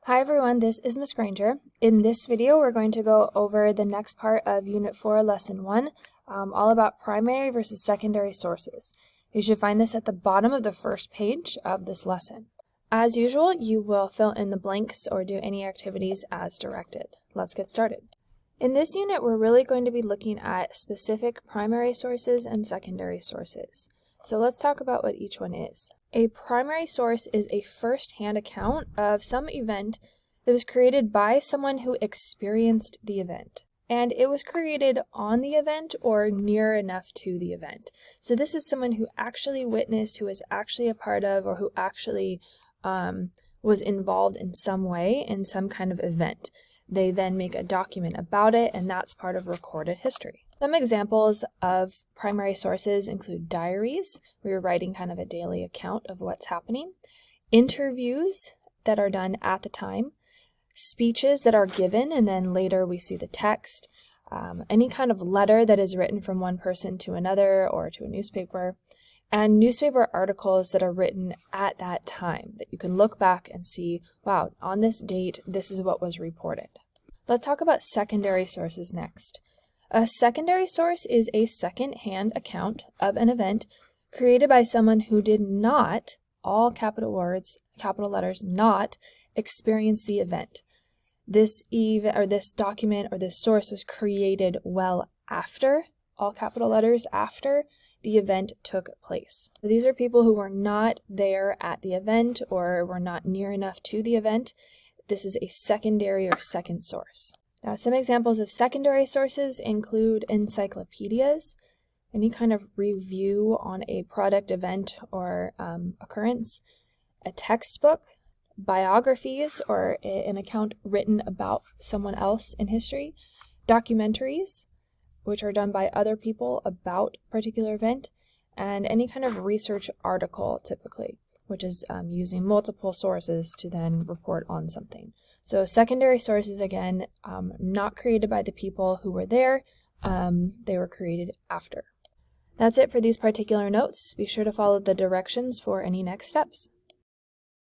Hi everyone, this is Ms. Granger. In this video, we're going to go over the next part of Unit 4, Lesson 1, all about primary versus secondary sources. You should find this at the bottom of the first page of this lesson. As usual, you will fill in the blanks or do any activities as directed. Let's get started. In this unit, we're really going to be looking at specific primary sources and secondary sources. So let's talk about what each one is. A primary source is a first-hand account of some event that was created by someone who experienced the event. And it was created on the event or near enough to the event. So this is someone who actually witnessed, who was actually a part of, or who actually was involved in some way in some kind of event. They then make a document about it, and that's part of recorded history. Some examples of primary sources include diaries, where you're writing kind of a daily account of what's happening, interviews that are done at the time, speeches that are given and then later we see the text, any kind of letter that is written from one person to another or to a newspaper, and newspaper articles that are written at that time that you can look back and see, wow, on this date, this is what was reported. Let's talk about secondary sources next. A secondary source is a second-hand account of an event created by someone who did not, all capital words, capital letters, not experience the event. This document or this source was created well after, all capital letters, after the event took place. So these are people who were not there at the event or were not near enough to the event. This is a secondary or second source. Now, some examples of secondary sources include encyclopedias, any kind of review on a product, event, or occurrence, a textbook, biographies, or an account written about someone else in history, documentaries, which are done by other people about a particular event, and any kind of research article typically, which is using multiple sources to then report on something. So secondary sources, again, not created by the people who were there, they were created after. That's it for these particular notes. Be sure to follow the directions for any next steps.